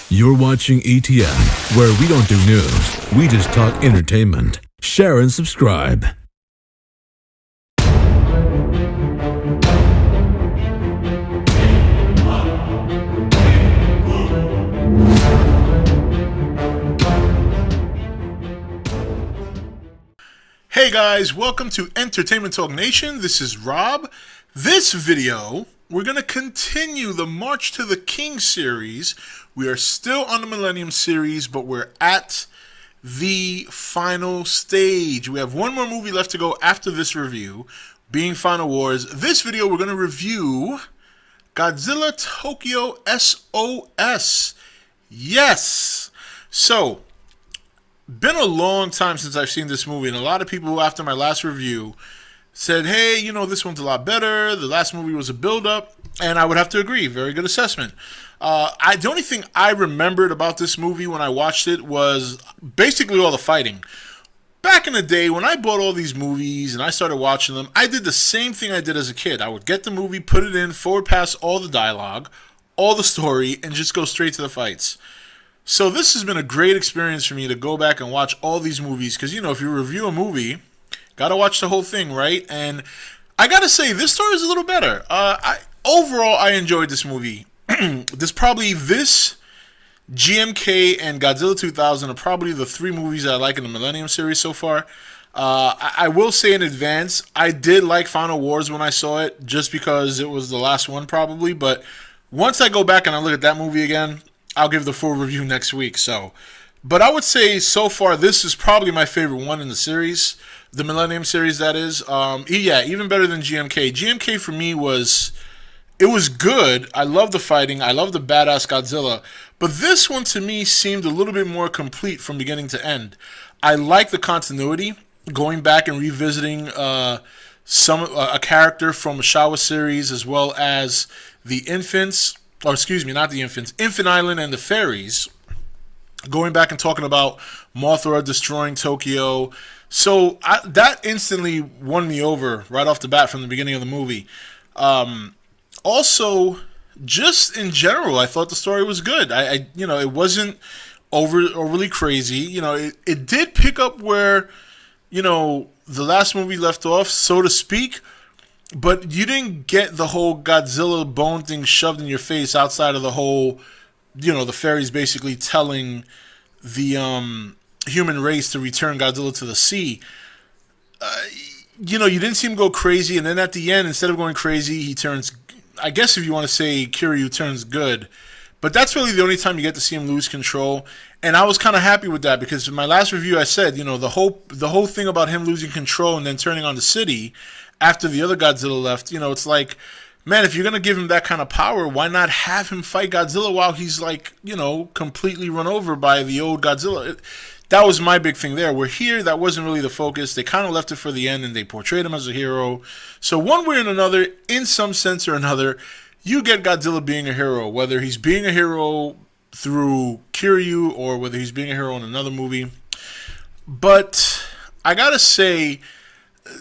You're watching E.T.N, where we don't do news, we just talk entertainment. Share and subscribe. Hey guys, welcome to Entertainment Talk Nation. This is Rob. This video, we're going to continue the March to the King series. We are still on the Millennium series, but we're at the final stage. We have one more movie left to go after this review, being Final Wars. This video, we're going to review Godzilla Tokyo SOS. Yes! So, been a long time since I've seen this movie, and a lot of people after my last review said, hey, you know, this one's a lot better. The last movie was a build-up, and I would have to agree. Very good assessment. The only thing I remembered about this movie when I watched it was basically all the fighting. Back in the day, when I bought all these movies and I started watching them, I did the same thing I did as a kid. I would get the movie, put it in, forward past all the dialogue, all the story, and just go straight to the fights. So this has been a great experience for me to go back and watch all these movies, because, you know, if you review a movie, gotta watch the whole thing, right? And I gotta say, this story is a little better. Overall, I enjoyed this movie. This GMK and Godzilla 2000 are probably the three movies I like in the Millennium series so far. I will say in advance, I did like Final Wars when I saw it, just because it was the last one probably, but once I go back and I look at that movie again, I'll give the full review next week. But I would say so far this is probably my favorite one in the series, the Millennium series, that is. Yeah, even better than GMK. GMK for me was good. I love the fighting. I love the badass Godzilla. But this one to me seemed a little bit more complete from beginning to end. I like the continuity, going back and revisiting a character from a Showa series, as well as the infants. Or excuse me, not the infants, Infant Island and the fairies, going back and talking about Mothra destroying Tokyo. So that instantly won me over right off the bat from the beginning of the movie. Also, just in general, I thought the story was good. It wasn't overly crazy. You know, it did pick up where, you know, the last movie left off, so to speak. But you didn't get the whole Godzilla bone thing shoved in your face outside of the whole, you know, the fairies basically telling the human race to return Godzilla to the sea. You didn't see him go crazy, and then at the end, instead of going crazy, he turns, I guess if you want to say Kiryu turns good. But that's really the only time you get to see him lose control. And I was kind of happy with that, because in my last review I said, you know, the whole thing about him losing control and then turning on the city after the other Godzilla left, you know, it's like, man, if you're going to give him that kind of power, why not have him fight Godzilla while he's, like, you know, completely run over by the old Godzilla? That was my big thing there. Where here, that wasn't really the focus. They kind of left it for the end, and they portrayed him as a hero. So one way or another, in some sense or another, you get Godzilla being a hero, whether he's being a hero through Kiryu or whether he's being a hero in another movie. But I gotta say,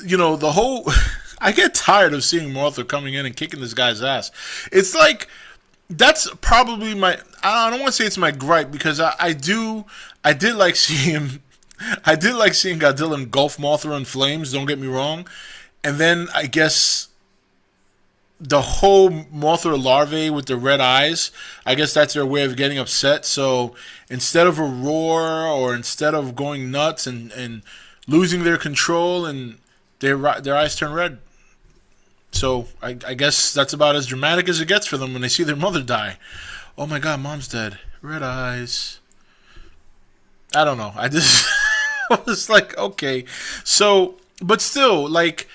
you know, the whole I get tired of seeing Mothra coming in and kicking this guy's ass. It's like, that's probably I don't want to say it's my gripe, because I did like seeing Godzilla engulf Mothra in flames, don't get me wrong. And then I guess the whole Mothra larvae with the red eyes, I guess that's their way of getting upset. So instead of a roar, or instead of going nuts and losing their control, and their eyes turn red. So I guess that's about as dramatic as it gets for them when they see their mother die. Oh my God, mom's dead. Red eyes. I don't know. I was like, okay. So, but still, like,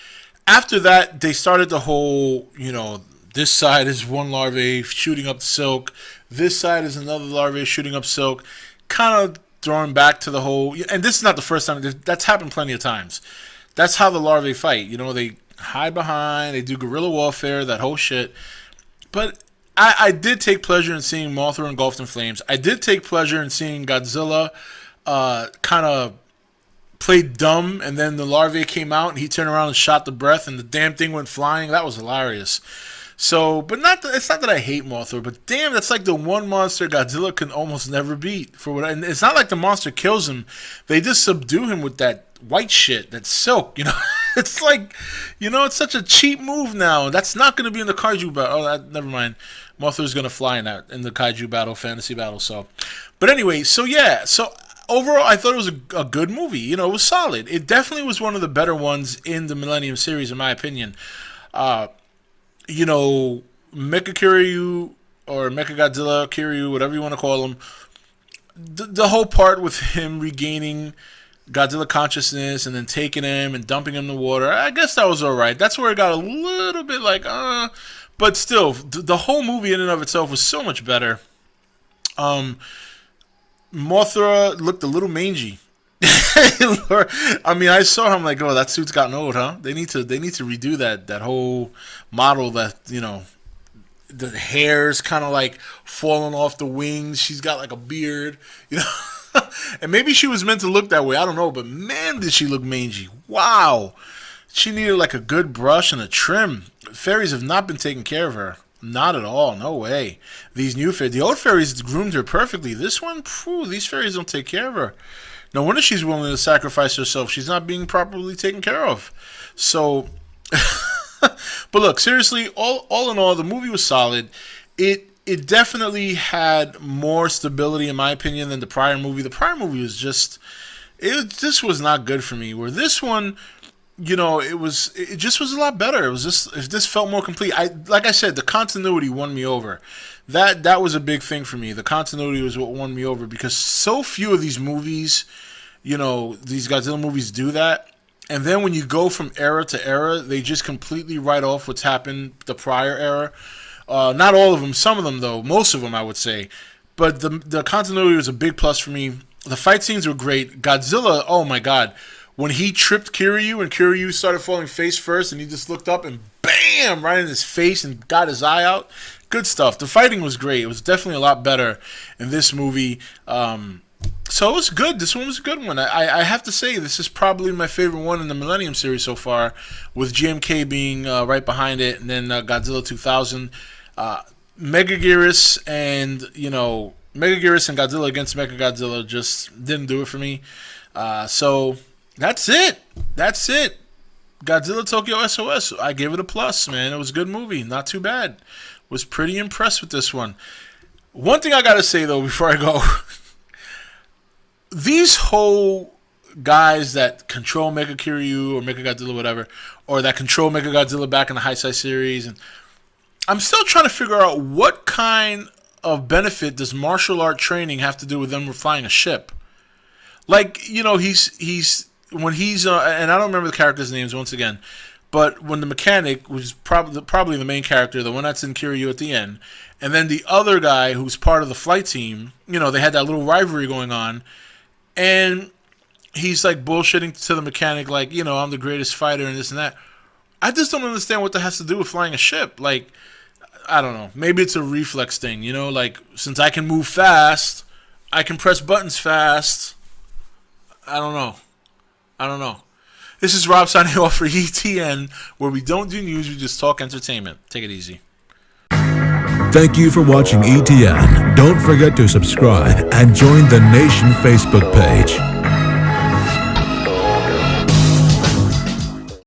after that, they started the whole, you know, this side is one larvae shooting up silk. This side is another larvae shooting up silk. Kind of throwing back to the whole, and this is not the first time. That's happened plenty of times. That's how the larvae fight. You know, they hide behind, they do guerrilla warfare, that whole shit. But I did take pleasure in seeing Mothra engulfed in flames. I did take pleasure in seeing Godzilla kind of played dumb, and then the larvae came out and he turned around and shot the breath and the damn thing went flying. That was hilarious. So, but it's not that I hate Mothra, but damn, that's like the one monster Godzilla can almost never beat. And it's not like the monster kills him; they just subdue him with that white shit, that silk. It's like, it's such a cheap move now. That's not going to be in the kaiju battle. Never mind. Mothra's going to fly in the kaiju battle, fantasy battle. So, but anyway, so yeah, so. Overall, I thought it was a good movie. It was solid. It definitely was one of the better ones in the Millennium series, in my opinion. Mecha Kiryu or Mecha Godzilla Kiryu, whatever you want to call him, the whole part with him regaining Godzilla consciousness and then taking him and dumping him in the water, I guess that was all right. That's where it got a little bit like, but still, the whole movie in and of itself was so much better. Mothra looked a little mangy. I mean, I saw him like, oh, that suit's gotten old, huh? They need to redo that whole model. That the hair's kind of like falling off the wings. She's got like a beard, and maybe she was meant to look that way. I don't know, but man, did she look mangy! Wow, she needed like a good brush and a trim. Fairies have not been taking care of her. Not at all. No way. These new fairies, the old fairies groomed her perfectly. This one, these fairies don't take care of her. No wonder she's willing to sacrifice herself. She's not being properly taken care of. So, but look, seriously, all in all, the movie was solid. It definitely had more stability, in my opinion, than the prior movie. The prior movie was just not good for me. Where this one, it just was a lot better. It just felt more complete. Like I said, the continuity won me over. That was a big thing for me. The continuity was what won me over, because so few of these movies, these Godzilla movies do that. And then when you go from era to era, they just completely write off what's happened the prior era. Not all of them, some of them though, most of them I would say. But the continuity was a big plus for me. The fight scenes were great. Godzilla, oh my god. When he tripped Kiryu and Kiryu started falling face first and he just looked up and bam, right in his face and got his eye out. Good stuff. The fighting was great. It was definitely a lot better in this movie. So it was good. This one was a good one. I have to say, this is probably my favorite one in the Millennium series so far, with GMK being right behind it, and then Godzilla 2000. Megaguirus and Godzilla against Mechagodzilla just didn't do it for me. So that's it. Godzilla Tokyo SOS. I gave it a plus, man. It was a good movie. Not too bad. Was pretty impressed with this one. One thing I gotta say though before I go, these whole guys that control Mecha Kiryu or Mecha Godzilla, whatever, or that control Mecha Godzilla back in the Heisei series, and I'm still trying to figure out what kind of benefit does martial art training have to do with them flying a ship. Like, he's when he's and I don't remember the characters' names once again, but when the mechanic was probably the main character, the one that's in Kiryu at the end, and then the other guy who's part of the flight team, they had that little rivalry going on, and he's like bullshitting to the mechanic like, I'm the greatest fighter and this and that. I just don't understand what that has to do with flying a ship. Like, I don't know. Maybe it's a reflex thing, like, since I can move fast, I can press buttons fast. I don't know. This is Rob signing off for E.T.N, where we don't do news, we just talk entertainment. Take it easy. Thank you for watching E.T.N. Don't forget to subscribe and join the Nation Facebook page.